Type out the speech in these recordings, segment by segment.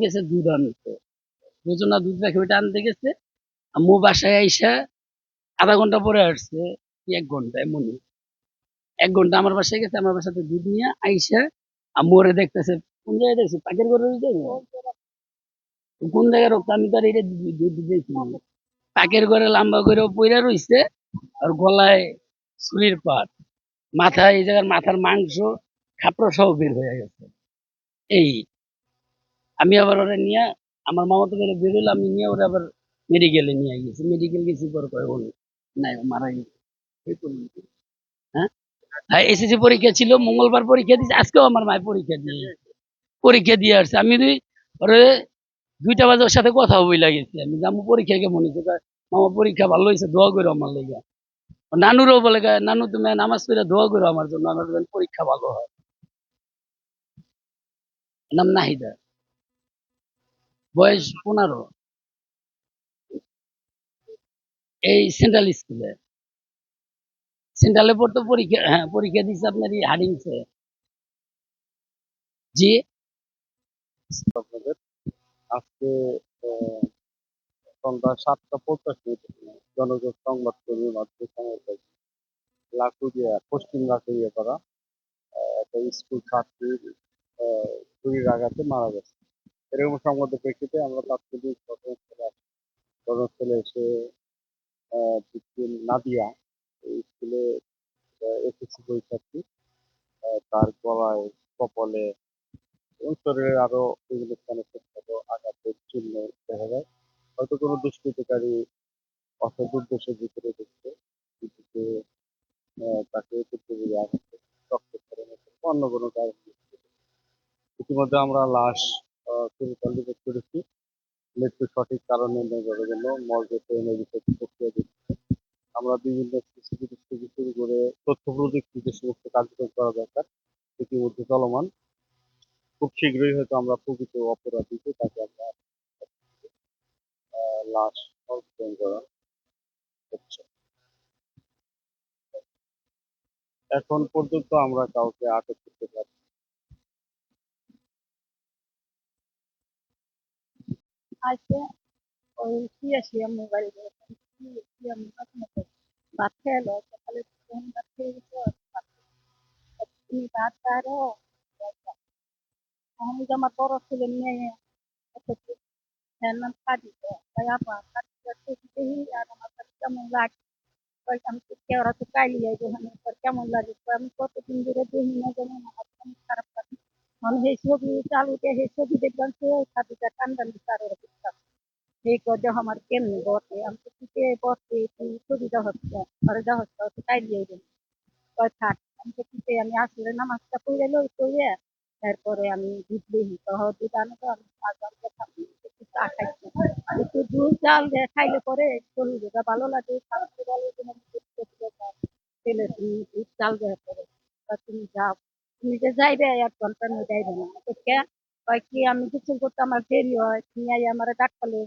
গেছে দুধ আনতে, দুজনা দুধ রাখে ওইটা আনতে গেছে। আম্মু বাসায় আইসা আধা ঘন্টা পরে আসছে, কি 1 ঘন্টা এমনই। 1 ঘন্টা আমার বাসায় গেছে, আমার বাসাতে দুধ নিয়ে আইসা আম্মু ওরে দেখতেছে। কোন জায়গায় দেখছি? পাকের ঘরে কোন জায়গায় রক্ত, আমি তো আর এটা দুধ দিয়েছি। পাকের ঘরে লম্বা করে পইরা রইছে, আর গলায় ছুরির পাট, মাথায় এই জায়গার মাথার মাংস খাপড়া সহ বের হয়ে গেছে। এই আমি আবার ওরা নিয়ে আমার মামাতো ভাইরে বের হইলো, আমি নিয়ে ওরা আবার মেডিকেলে নিয়ে গেছি। মেডিকেল গেছি পর কয় ও নাই, ও মারা গেছে। এই পর্যন্ত। হ্যাঁ, আর এসএসসি পরীক্ষা ছিল, মঙ্গলবার পরীক্ষা দিয়েছে, আজকেও আমার মায়ের পরীক্ষা দিয়ে আসছে। আমি ওরে 2টা বাজে ওর সাথে কথা বইলা গেছি, আমি আম্মু পরীক্ষা কেমন হয়েছে? মামা পরীক্ষা ভালো হয়েছে, দোয়া করো আমার লেগে। নানুরও বলে নানু তুমি নামাজ পড়ে দোয়া করো আমার জন্য, আমার যেন পরীক্ষা ভালো হয়। নাম নাহিদা, বয়স 15। এই সেন্ট্রাল স্কুলে, সেন্ট্রালে পড়তো। পরীক্ষা, হ্যাঁ পরীক্ষা দিচ্ছে আপনার এই হাডিংসে। জি, আপনাদের আজকে আহ, সন্ধ্যা 7:50 জনগণ সংবাদ কর্মীর মাধ্যমে লাটুরিয়া, পশ্চিম লাটুরিয়া পাড়া একটা স্কুল ছাত্রীর ছুরির আঘাতে মারা গেছে। এরকম সংবাদের প্রেক্ষিতে আমরা তাৎক্ষণিক ঘটনাস্থলে এসে ভিকটিম নাদিয়া, এই স্কুলে এসএসসি পরীক্ষার্থী, তার গলায়, কপালে এবং শরীরের আরো বিভিন্ন স্থানে ছোটখাটো আঘাতের চিহ্ন দেখা যায়। হয়তো কোনো দুষ্কৃতকারী অসৎ উদ্দেশ্যে ভিতরে ঢুকছে, কিন্তু তাকে পুরোপুরি আঘাত করে রক্তক্ষরণ হচ্ছে, অন্য কোনো কারণ নেই। ইতিমধ্যে আমরা লাশ পরিচালিত করেছি। মৃত্যুর সঠিক কারণ নির্ণয় করার জন্য মর্গে ট্রেনের বিষয় প্রক্রিয়া দিচ্ছি। আমরা বিভিন্ন সিসিটিভি থেকে শুরু করে তথ্য প্রযুক্তি যে সমস্ত কার্যক্রম করা দরকার ইতিমধ্যে চলমান। খুব শীঘ্রই হয়তো আমরা প্রকৃত অপরাধীকে তাকে আমরা লাশ অর্পণ করা হচ্ছে। এখন পর্যন্ত আমরা কাউকে আটক করতে পারি। আজকে ওই শুয়েছিলাম আমি মোবাইল শুয়েছিলাম ভাত খেলো সকালে, তখন ভাত খেয়ে গেছো, তুমি ভাত পারো। আমি তো আমার বড় ছেলে নিয়ে ফ্যান কাটিতে তাই আবার কাটতে আর আমার কাছে কেমন লাগে। আমি তো ওরা তো কাইলিয়ে ওখানে কেমন লাগে, তো আমি কতদিন ধরে দেখি না, যেমন আমার অনেক খারাপ লাগে। মানে সেই ছবি চালুতে সেই ছবি দেখলাম, সে ছাতিটা কান্দানি তার সেই করে আমার কেমনি বসে, আমি তো শীতে বসে তুই ছবিটা হচ্ছে ঘরেটা হচ্ছে তাই দিয়ে দিন কয় থাক। আমি তো শীতে আমি আসলে নামাজটা পড়ে লই পড়ে তারপরে আমি দুধ দিই সহ দুধ আনো, তো আমি চা খাইছি। একটু দুধ চাল দিয়ে খাইলে পরে শরীরটা ভালো লাগে, স্বাস্থ্য ভালো ছেলে তুমি দুধ চাল দেওয়া করে তুমি যাও, তুমি যে যাইবে 1 ঘন্টা নিয়ে যাইবে না কয় কি আমি গোসল করতে আমার দেরি হয়, তুমি আমার ডাক্তারে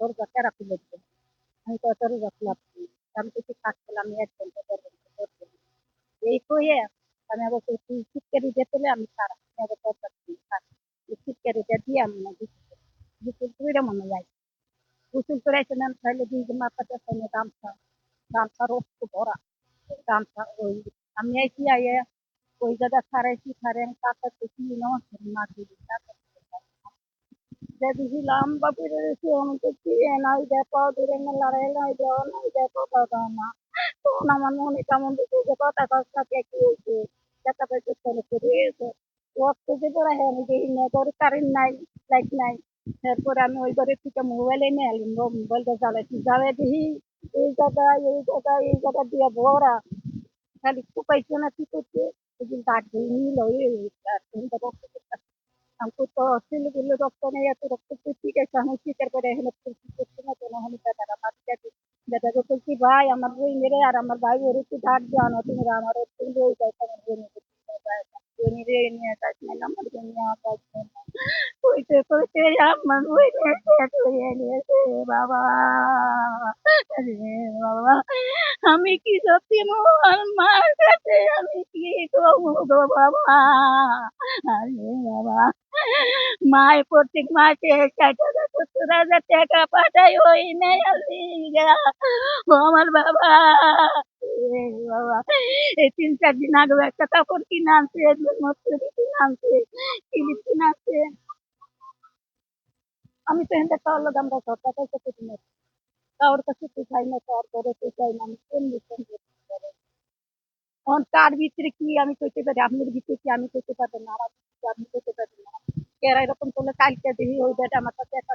দরজা টেরা খুলে দিবে। আমি তো দরজা খোলা আমি কিছু থাকছিলাম, আমি 1 ঘন্টা 1.5 ঘন্টা করবো। এই কয়ে আমি আবার তুই সিটকারিটা পেলে আমি খারাপ, আমি আবার দরজা খুলি খারাপ, এই সিটকারিটা দিয়ে আমি না গোসল করে মনে যাই। গোসল করে এসে না তাহলে দুই মাথাটা সামনে গামছা, গামছা রক্ত ভরা গামছা ওই আমি আইছি আইয়া ওই জায়গা ছাড়াইছি ছাড়ে আমি তাকাতেছি না দিদি দেখেছিলাম বাপের রয়েছে আমাকে কি নাই দেখো দূরে লড়াই নাই দেওয়া নাই দেখো কথা না, তখন আমার মনে কেমন দিচ্ছে যে কথা কাজটাকে কি হয়েছে দেখা পাইতে চলে ফিরেছে রক্ত যে পড়া হ্যাঁ আমি দেখি না তোর কারেন্ট নাই, লাইট নাই। তারপরে আমি ওই ঘরে থেকে মোবাইল এনে আনলাম, মোবাইলটা জ্বালাইছি জ্বালাই দেখি এই জায়গা দিয়ে ভরা খালি কুপাইছে না কি করছে দাগ দিয়ে নীল হয়ে রক্ত हमको तो ছেলেগুলো রক্ত নেই, এত রক্ত ঠিক আছে আমি স্বীকার করে এখানে করছি না কেন আমি দাদারা বাচ্চাকে দাদাকে বলছি ভাই আমার বই মেরে আর আমার ভাই ওর একটু ধার জানো তুমি আমার একটু বই যাই আমার বই নিয়ে নিয়ে যাস না আমার বই নিয়ে যাস না কইতে কইতে আমার বইনে শেষ হয়ে গেছে বাবা। আরে বাবা, আমি কি সত্যি মোর মার কাছে আমি কি করবো গো বাবা? আরে বাবা, মায় প্রত্যেক মাসে ৬০,০০০ টাকা পাঠায় ওই নেয়ার লিগা। ও আমার বাবা, এ বাবা, এই ৩-৪ দিন আগেও একটা কাপড় কিনে আনছে, মশারি কিনে আনছে, ক্লিপ কিনে আনছে। আমি তো এখানটা কারোর লগে আমরা ঝগড়া করতে পারি না, কারোর কাছে তো চাই না, কার ঘরে তো চাই না, আমি কেমনি করবো? এখন কার ভিতরে কি আমি কইতে পারি, আপনার ভিতরে কি আমি কইতে পারবো না, আমার ভিতরে কি আপনি কইতে পারবেন না। এরা এরকম করলে কালকে দেখি ওই বেটা আমার কাছে একটা